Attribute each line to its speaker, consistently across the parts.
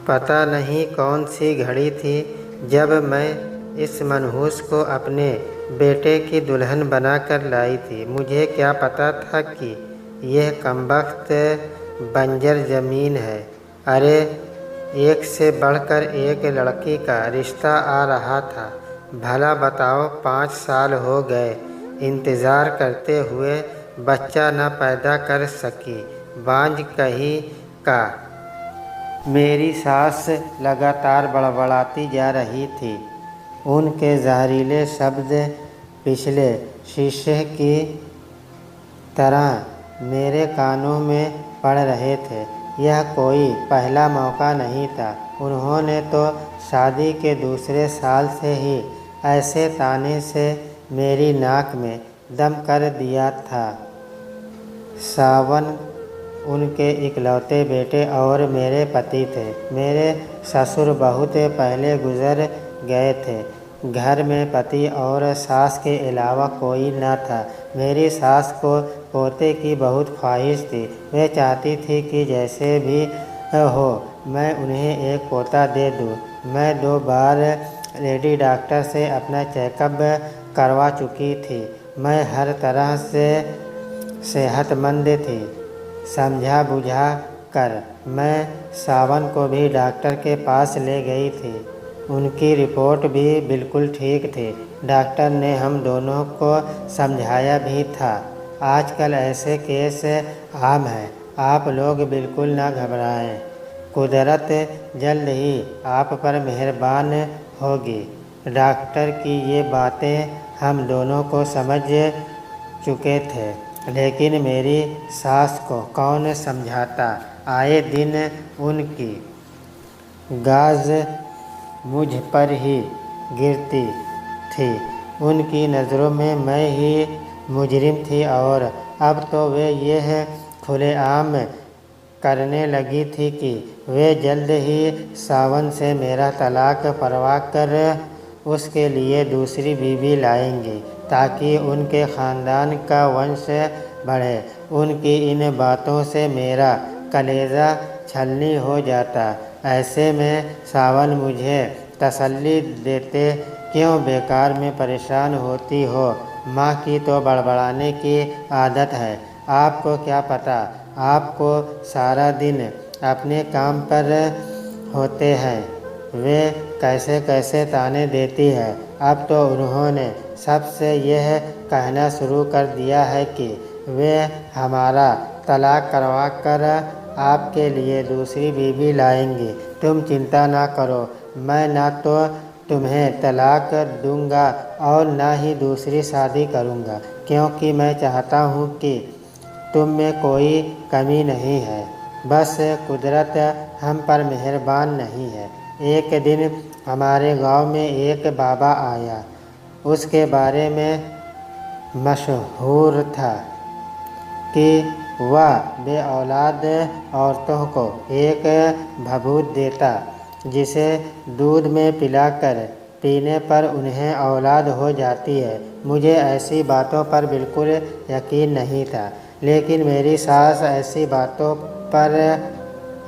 Speaker 1: पता नहीं कौन सी घड़ी थी जब मैं इस मनहूस को अपने बेटे की दुल्हन बनाकर लाई थी। मुझे क्या पता था कि यह कमबख्त बंजर ज़मीन है। अरे, एक से बढ़कर एक लड़की का रिश्ता आ रहा था। भला बताओ, 5 साल हो गए इंतज़ार करते हुए, बच्चा न पैदा कर सकी। बांझ कहीं का। मेरी सास लगातार बड़बड़ाती जा रही थी। उनके जहरीले शब्द पिछले शीशे की तरह मेरे कानों में पड़ रहे थे। यह कोई पहला मौका नहीं था। उन्होंने तो शादी के दूसरे साल से ही ऐसे ताने से मेरी नाक में दम कर दिया था। सावन उनके इकलौते बेटे और मेरे पति थे। मेरे ससुर बहुत पहले गुजर गए थे। घर में पति और सास के अलावा कोई न था। मेरी सास को पोते की बहुत ख्वाहिश थी। वे चाहती थी कि जैसे भी हो मैं उन्हें एक पोता दे दूं। मैं 2 बार लेडी डॉक्टर से अपना चेकअप करवा चुकी थी। मैं हर तरह से सेहतमंद थी। समझा बुझा कर मैं सावन को भी डॉक्टर के पास ले गई थी। उनकी रिपोर्ट भी बिल्कुल ठीक थी। डॉक्टर ने हम दोनों को समझाया भी था। आजकल ऐसे केस आम हैं। आप लोग बिल्कुल ना घबराएं। कुदरत जल्द ही आप पर मेहरबान होगी। डॉक्टर की ये बातें हम दोनों को समझ चुके थे, लेकिन मेरी सास को कौन समझाता। आए दिन उनकी गाज मुझ पर ही गिरती थी। उनकी नज़रों में मैं ही मुजरिम थी और अब तो वे यह खुलेआम करने लगी थी कि वे जल्द ही सावन से मेरा तलाक करवा कर उसके लिए दूसरी बीवी लाएंगी ताकि उनके ख़ानदान का वंश बढ़े। उनकी इन बातों से मेरा कलेजा छलनी हो जाता। ऐसे में सावन मुझे तसल्ली देते, क्यों बेकार में परेशान होती हो। माँ की तो बड़बड़ाने की आदत है। आपको क्या पता, आपको सारा दिन अपने काम पर होते हैं। वे कैसे कैसे ताने देती है। अब तो उन्होंने सबसे यह कहना शुरू कर दिया है कि वे हमारा तलाक करवा कर आपके लिए दूसरी बीवी लाएंगी। तुम चिंता ना करो, मैं ना तो तुम्हें तलाक दूंगा और ना ही दूसरी शादी करूंगा, क्योंकि मैं चाहता हूँ कि तुम में कोई कमी नहीं है। बस कुदरत हम पर मेहरबान नहीं है। एक दिन हमारे गांव में एक बाबा आया। उसके बारे में मशहूर था कि वह बेऔलाद औरतों को एक भभूत देता, जिसे दूध में पिलाकर पीने पर उन्हें औलाद हो जाती है। मुझे ऐसी बातों पर बिल्कुल यकीन नहीं था, लेकिन मेरी सास ऐसी बातों पर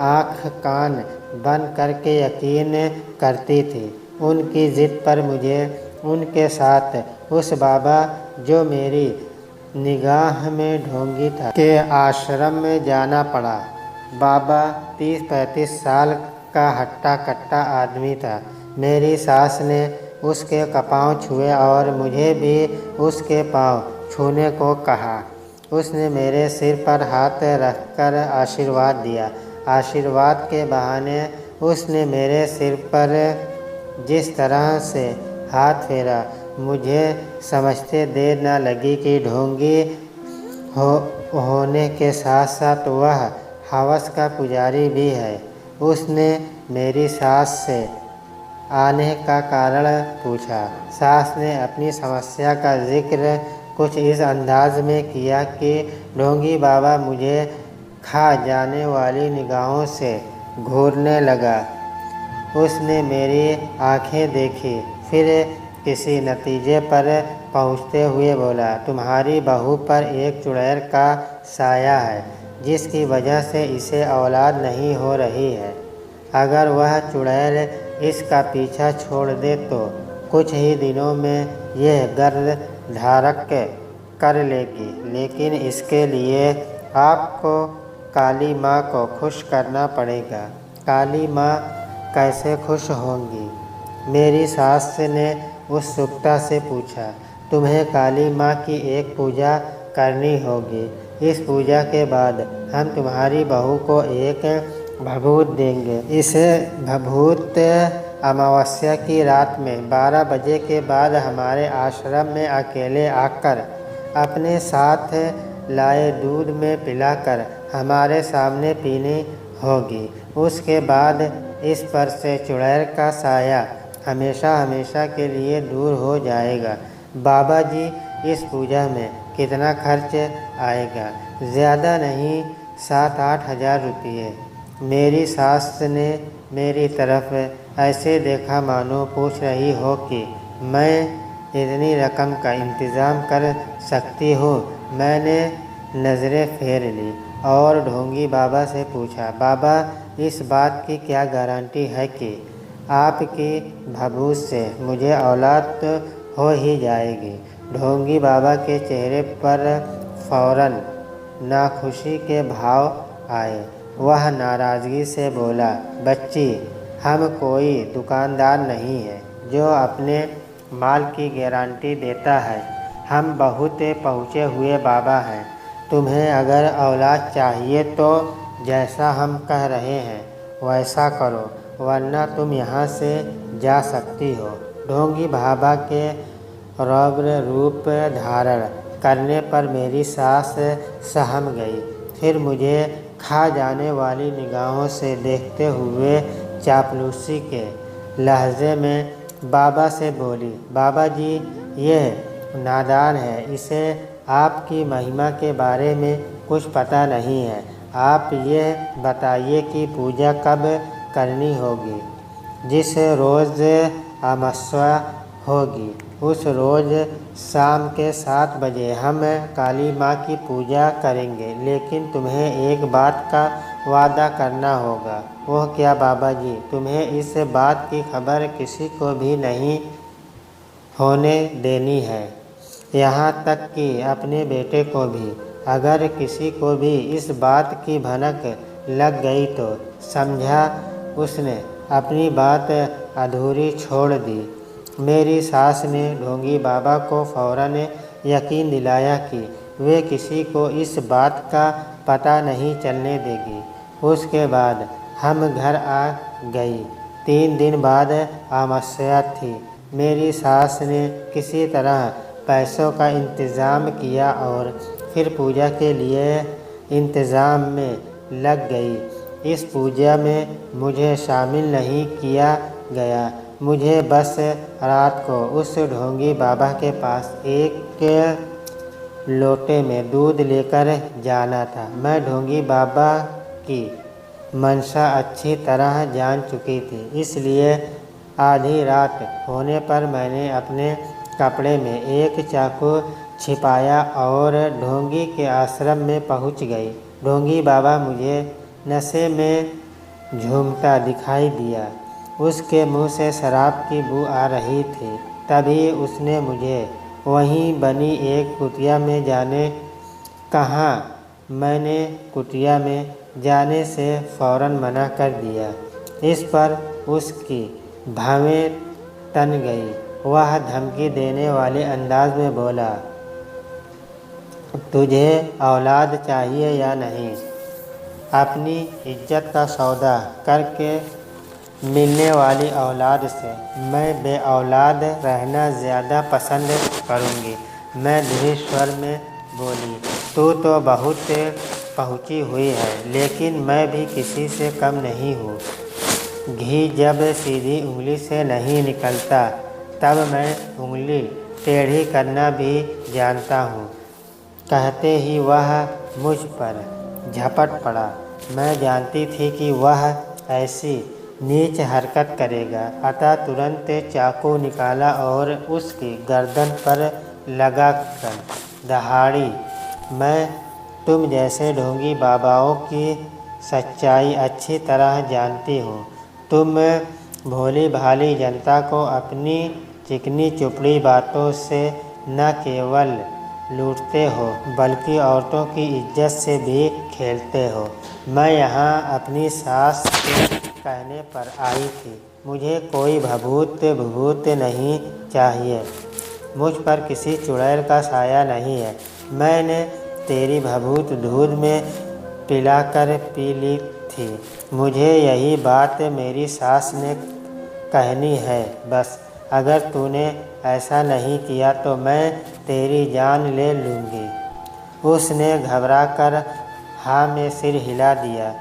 Speaker 1: आँख कान बंद करके यकीन करती थी। उनकी ज़िद पर मुझे उनके साथ उस बाबा, जो मेरी निगाह में ढोंगी था, के आश्रम में जाना पड़ा। बाबा 30-35 साल का हट्टा कट्टा आदमी था। मेरी सास ने उसके पाँव छुए और मुझे भी उसके पाँव छूने को कहा। उसने मेरे सिर पर हाथ रखकर आशीर्वाद दिया। आशीर्वाद के बहाने उसने मेरे सिर पर जिस तरह से हाथ फेरा, मुझे समझते देर न लगी कि ढोंगी होने के साथ साथ वह हवस का पुजारी भी है। उसने मेरी सास से आने का कारण पूछा। सास ने अपनी समस्या का जिक्र कुछ इस अंदाज में किया कि ढोंगी बाबा मुझे खा जाने वाली निगाहों से घूरने लगा। उसने मेरी आंखें देखी, फिर किसी नतीजे पर पहुंचते हुए बोला, तुम्हारी बहू पर एक चुड़ैल का साया है, जिसकी वजह से इसे औलाद नहीं हो रही है। अगर वह चुड़ैल इसका पीछा छोड़ दे तो कुछ ही दिनों में यह गर्द धारक कर लेगी, लेकिन इसके लिए आपको काली माँ को खुश करना पड़ेगा। काली माँ कैसे खुश होंगी? मेरी सास ने उत्सुकता से पूछा। तुम्हें काली माँ की एक पूजा करनी होगी। इस पूजा के बाद हम तुम्हारी बहू को एक भभूत देंगे। इसे भभूत अमावस्या की रात में 12 बजे के बाद हमारे आश्रम में अकेले आकर अपने साथ लाए दूध में पिलाकर हमारे सामने पीनी होगी। उसके बाद इस पर से चुड़ैल का साया हमेशा हमेशा के लिए दूर हो जाएगा। बाबा जी, इस पूजा में कितना खर्च आएगा? ज़्यादा नहीं, 7-8 हज़ार रुपये। मेरी सास ने मेरी तरफ ऐसे देखा मानो पूछ रही हो कि मैं इतनी रकम का इंतज़ाम कर सकती हूँ। मैंने नज़रें फेर ली और ढोंगी बाबा से पूछा, बाबा, इस बात की क्या गारंटी है कि आपकी भभूत से मुझे औलाद तो हो ही जाएगी? ढोंगी बाबा के चेहरे पर फौरन नाखुशी के भाव आए। वह नाराज़गी से बोला, बच्ची, हम कोई दुकानदार नहीं है जो अपने माल की गारंटी देता है। हम बहुत पहुँचे हुए बाबा हैं। तुम्हें अगर औलाद चाहिए तो जैसा हम कह रहे हैं वैसा करो, वरना तुम यहाँ से जा सकती हो। ढोंगी बाबा के रौद्र रूप धारण करने पर मेरी सास सहम गई। फिर मुझे खा जाने वाली निगाहों से देखते हुए चापलूसी के लहजे में बाबा से बोली, बाबा जी, यह नादान है। इसे आपकी महिमा के बारे में कुछ पता नहीं है। आप ये बताइए कि पूजा कब करनी होगी? जिस रोज़ अमावस्या होगी उस रोज़ शाम के 7 बजे हम काली माँ की पूजा करेंगे, लेकिन तुम्हें एक बात का वादा करना होगा। वह क्या बाबा जी? तुम्हें इस बात की खबर किसी को भी नहीं होने देनी है, यहाँ तक कि अपने बेटे को भी। अगर किसी को भी इस बात की भनक लग गई तो समझा उसने अपनी बात अधूरी छोड़ दी। मेरी सास ने ढोंगी बाबा को फौरन यकीन दिलाया कि वे किसी को इस बात का पता नहीं चलने देगी। उसके बाद हम घर आ गई। 3 दिन बाद अमावस्या थी। मेरी सास ने किसी तरह पैसों का इंतज़ाम किया और फिर पूजा के लिए इंतज़ाम में लग गई। इस पूजा में मुझे शामिल नहीं किया गया। मुझे बस रात को उस ढोंगी बाबा के पास एक लोटे में दूध लेकर जाना था। मैं ढोंगी बाबा की मंशा अच्छी तरह जान चुकी थी, इसलिए आधी रात होने पर मैंने अपने कपड़े में एक चाकू छिपाया और ढोंगी के आश्रम में पहुंच गई। ढोंगी बाबा मुझे नशे में झूमता दिखाई दिया। उसके मुंह से शराब की बू आ रही थी। तभी उसने मुझे वहीं बनी एक कुटिया में जाने कहा। मैंने कुटिया में जाने से फौरन मना कर दिया। इस पर उसकी भवें तन गई। वह धमकी देने वाले अंदाज में बोला, तुझे औलाद चाहिए या नहीं? अपनी इज्जत का सौदा करके मिलने वाली औलाद से मैं बे औलाद रहना ज़्यादा पसंद करूँगी। मैं धीरे स्वर में बोली, तू तो बहुत पहुँची हुई है, लेकिन मैं भी किसी से कम नहीं हूँ। घी जब सीधी उंगली से नहीं निकलता तब मैं उंगली टेढ़ी करना भी जानता हूँ। कहते ही वह मुझ पर झपट पड़ा। मैं जानती थी कि वह ऐसी नीच हरकत करेगा, अतः तुरंत चाकू निकाला और उसकी गर्दन पर लगाकर दहाड़ी। मैं तुम जैसे ढोंगी बाबाओं की सच्चाई अच्छी तरह जानती हूँ। तुम भोली भाली जनता को अपनी चिकनी चुपड़ी बातों से न केवल लूटते हो बल्कि औरतों की इज्जत से भी खेलते हो। मैं यहाँ अपनी सास के कहने पर आई थी। मुझे कोई भभूत नहीं चाहिए। मुझ पर किसी चुड़ैल का साया नहीं है। मैंने तेरी भभूत दूध में पिलाकर पी ली थी। मुझे यही बात मेरी सास ने कहनी है बस। अगर तूने ऐसा नहीं किया तो मैं तेरी जान ले लूँगी। उसने घबराकर हाँ में सिर हिला दिया।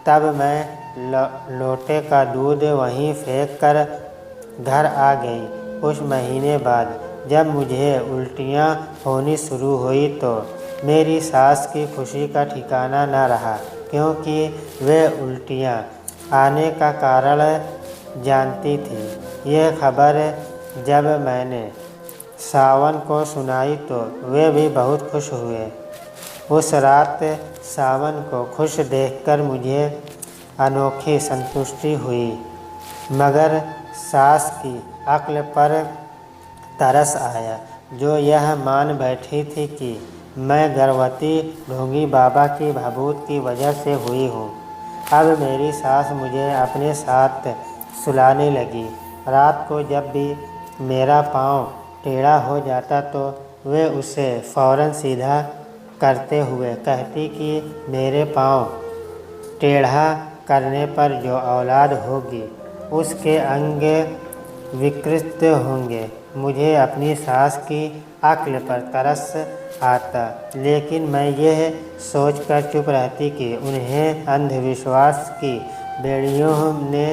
Speaker 1: तब मैं लोटे का दूध वहीं फेंक कर घर आ गई। कुछ महीने बाद जब मुझे उल्टियाँ होनी शुरू हुई तो मेरी सास की खुशी का ठिकाना न रहा, क्योंकि वे उल्टियाँ आने का कारण जानती थी। यह खबर जब मैंने सावन को सुनाई तो वे भी बहुत खुश हुए। उस रात सावन को खुश देखकर मुझे अनोखी संतुष्टि हुई, मगर सास की अक्ल पर तरस आया, जो यह मान बैठी थी कि मैं गर्भवती ढोंगी बाबा की भभूत की वजह से हुई हूँ। अब मेरी सास मुझे अपने साथ सुलाने लगी। रात को जब भी मेरा पाँव टेढ़ा हो जाता तो वे उसे फ़ौरन सीधा करते हुए कहती कि मेरे पाँव टेढ़ा करने पर जो औलाद होगी उसके अंग विकृत होंगे। मुझे अपनी सास की अक्ल पर तरस आता, लेकिन मैं यह सोचकर चुप रहती कि उन्हें अंधविश्वास की बेड़ियों ने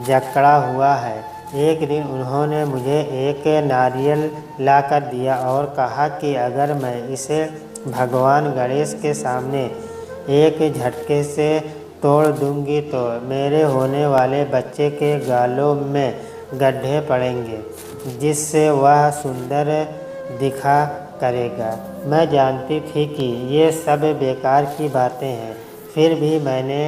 Speaker 1: जकड़ा हुआ है। एक दिन उन्होंने मुझे एक नारियल लाकर दिया और कहा कि अगर मैं इसे भगवान गणेश के सामने एक झटके से तोड़ दूंगी तो मेरे होने वाले बच्चे के गालों में गड्ढे पड़ेंगे, जिससे वह सुंदर दिखा करेगा। मैं जानती थी कि ये सब बेकार की बातें हैं, फिर भी मैंने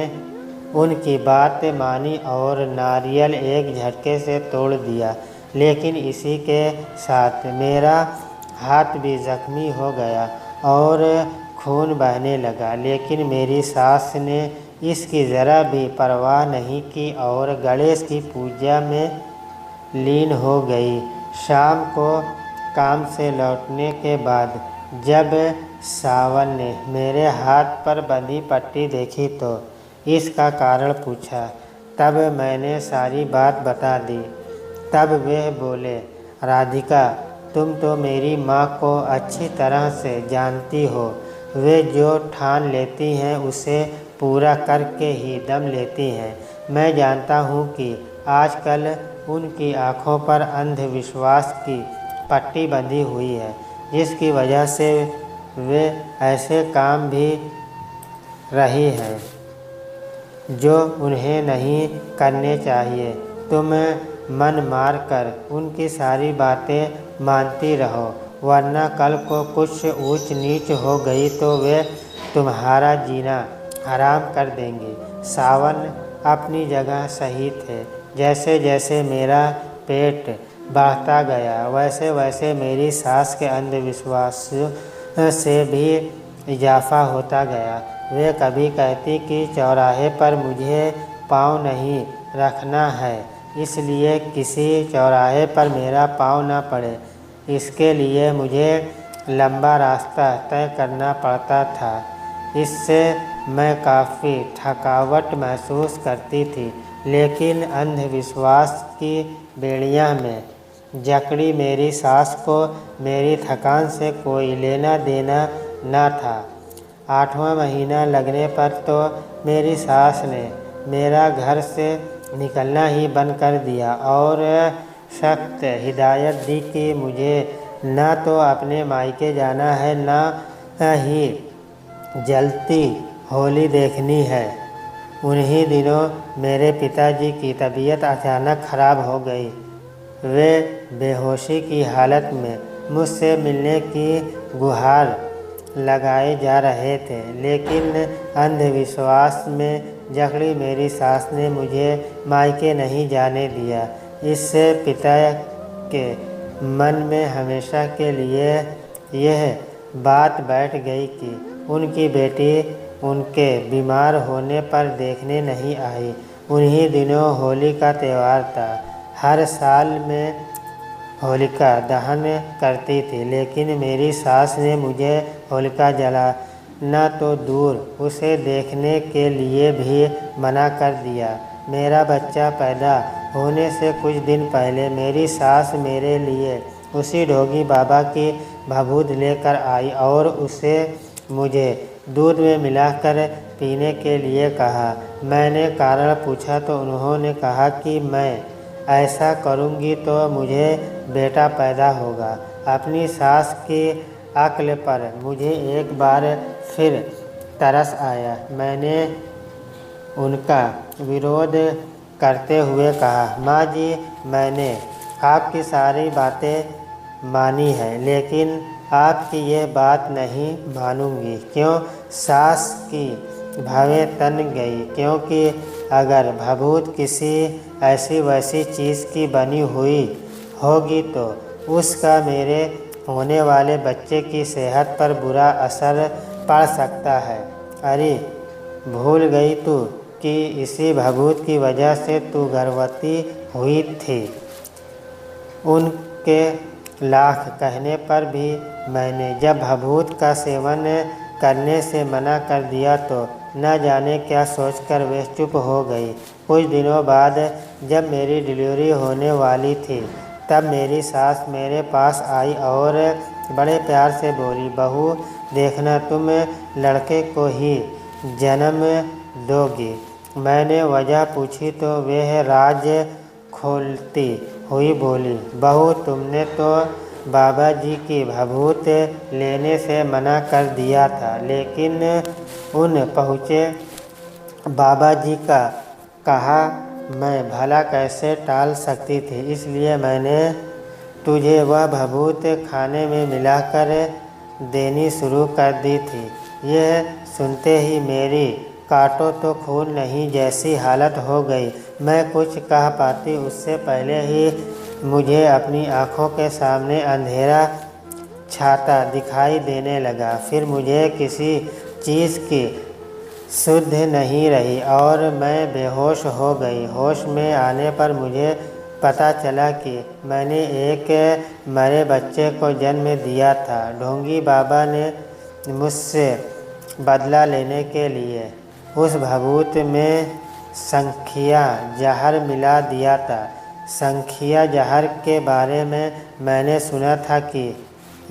Speaker 1: उनकी बात मानी और नारियल एक झटके से तोड़ दिया। लेकिन इसी के साथ मेरा हाथ भी जख्मी हो गया और खून बहने लगा। लेकिन मेरी सास ने इसकी ज़रा भी परवाह नहीं की और गणेश की पूजा में लीन हो गई। शाम को काम से लौटने के बाद जब सावन ने मेरे हाथ पर बंधी पट्टी देखी तो इसका कारण पूछा। तब मैंने सारी बात बता दी। तब वे बोले, राधिका, तुम तो मेरी माँ को अच्छी तरह से जानती हो। वे जो ठान लेती हैं उसे पूरा करके ही दम लेती हैं। मैं जानता हूँ कि आजकल उनकी आँखों पर अंधविश्वास की पट्टी बंधी हुई है, जिसकी वजह से वे ऐसे काम भी रही हैं जो उन्हें नहीं करने चाहिए। तुम मन मार कर उनकी सारी बातें मानती रहो, वरना कल को कुछ ऊंच नीच हो गई तो वे तुम्हारा जीना हराम कर देंगे। सावन अपनी जगह सही थे। जैसे जैसे मेरा पेट बढ़ता गया वैसे वैसे मेरी सास के अंधविश्वास से भी इजाफा होता गया। वे कभी कहती कि चौराहे पर मुझे पाँव नहीं रखना है, इसलिए किसी चौराहे पर मेरा पाँव न पड़े। इसके लिए मुझे लंबा रास्ता तय करना पड़ता था। इससे मैं काफ़ी थकावट महसूस करती थी, लेकिन अंधविश्वास की बेड़ियाँ में जकड़ी मेरी सास को मेरी थकान से कोई लेना देना न था। 8वां महीना लगने पर तो मेरी सास ने मेरा घर से निकलना ही बंद कर दिया और सख्त हिदायत दी कि मुझे न तो अपने मायके जाना है, न ही जलती होली देखनी है। उन्हीं दिनों मेरे पिताजी की तबीयत अचानक खराब हो गई। वे बेहोशी की हालत में मुझसे मिलने की गुहार लगाए जा रहे थे, लेकिन अंधविश्वास में जकड़ी मेरी सास ने मुझे मायके नहीं जाने दिया। इससे पिता के मन में हमेशा के लिए यह बात बैठ गई कि उनकी बेटी उनके बीमार होने पर देखने नहीं आई। उन्हीं दिनों होली का त्यौहार था। हर साल मैं होलिका दहन करती थी, लेकिन मेरी सास ने मुझे होलिका जलाना तो दूर, उसे देखने के लिए भी मना कर दिया। मेरा बच्चा पैदा होने से कुछ दिन पहले मेरी सास मेरे लिए उसी ढोंगी बाबा की भभूत लेकर आई और उसे मुझे दूध में मिलाकर पीने के लिए कहा। मैंने कारण पूछा तो उन्होंने कहा कि मैं ऐसा करूँगी तो मुझे बेटा पैदा होगा। अपनी सास की अक्ल पर मुझे एक बार फिर तरस आया। मैंने उनका विरोध करते हुए कहा, माँ जी, मैंने आपकी सारी बातें मानी है, लेकिन आपकी यह बात नहीं मानूंगी। क्यों? सास की भवें तन गई, क्योंकि अगर भभूत किसी ऐसी वैसी चीज़ की बनी हुई होगी तो उसका मेरे होने वाले बच्चे की सेहत पर बुरा असर पड़ सकता है। अरे भूल गई तू कि इसी भभूत की वजह से तू गर्भवती हुई थी। उनके लाख कहने पर भी मैंने जब भभूत का सेवन करने से मना कर दिया तो न जाने क्या सोचकर वे चुप हो गई। कुछ दिनों बाद जब मेरी डिलीवरी होने वाली थी तब मेरी सास मेरे पास आई और बड़े प्यार से बोली, बहू देखना, तुम लड़के को ही जन्म दोगी। मैंने वजह पूछी तो वह राज खोलती हुई बोली, बहू तुमने तो बाबा जी की भभूत लेने से मना कर दिया था, लेकिन उन पहुँचे बाबा जी का कहा मैं भला कैसे टाल सकती थी, इसलिए मैंने तुझे वह भभूत खाने में मिलाकर देनी शुरू कर दी थी। यह सुनते ही मेरी काटो तो खून नहीं जैसी हालत हो गई। मैं कुछ कह पाती उससे पहले ही मुझे अपनी आँखों के सामने अंधेरा छाता दिखाई देने लगा। फिर मुझे किसी चीज़ की सुध नहीं रही और मैं बेहोश हो गई। होश में आने पर मुझे पता चला कि मैंने एक मरे बच्चे को जन्म दिया था। ढोंगी बाबा ने मुझसे बदला लेने के लिए उस भभूत में संखिया जहर मिला दिया था। संखिया जहर के बारे में मैंने सुना था कि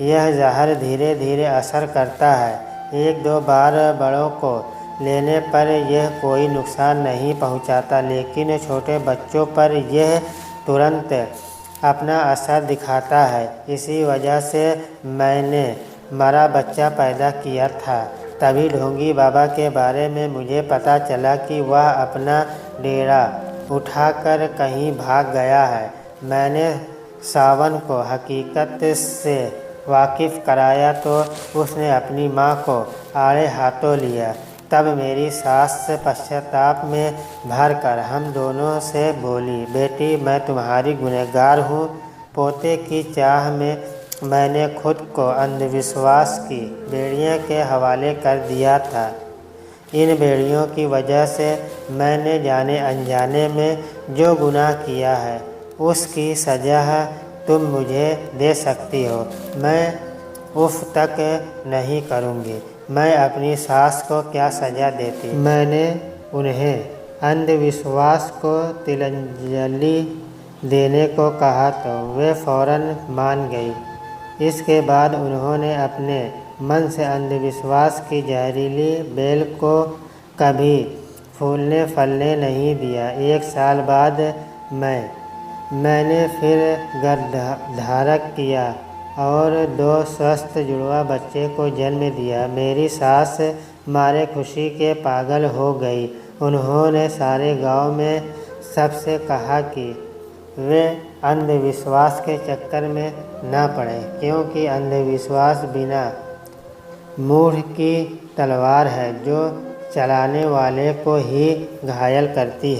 Speaker 1: यह जहर धीरे धीरे असर करता है। एक दो बार बड़ों को लेने पर यह कोई नुकसान नहीं पहुंचाता, लेकिन छोटे बच्चों पर यह तुरंत अपना असर दिखाता है। इसी वजह से मैंने मरा बच्चा पैदा किया था। तभी ढोंगी बाबा के बारे में मुझे पता चला कि वह अपना डेरा उठाकर कहीं भाग गया है। मैंने सावन को हकीकत से वाकिफ़ कराया तो उसने अपनी माँ को आड़े हाथों लिया। तब मेरी सास पश्चाताप में भरकर हम दोनों से बोली, बेटी मैं तुम्हारी गुनहगार हूँ। पोते की चाह में मैंने खुद को अंधविश्वास की बेड़ियों के हवाले कर दिया था। इन बेड़ियों की वजह से मैंने जाने अनजाने में जो गुनाह किया है उसकी सज़ा तुम मुझे दे सकती हो। मैं उफ तक नहीं करूँगी। मैं अपनी सास को क्या सज़ा देती। मैंने उन्हें अंधविश्वास को तिलांजलि देने को कहा तो वे फ़ौरन मान गई। इसके बाद उन्होंने अपने मन से अंधविश्वास की जहरीली बेल को कभी फूलने फलने नहीं दिया। 1 साल बाद मैंने फिर गर्भधारण किया और 2 स्वस्थ जुड़वा बच्चे को जन्म दिया। मेरी सास मारे खुशी के पागल हो गई। उन्होंने सारे गांव में सबसे कहा कि वे अंधविश्वास के चक्कर में न पड़े, क्योंकि अंधविश्वास बिना मूढ़ की तलवार है जो चलाने वाले को ही घायल करती है।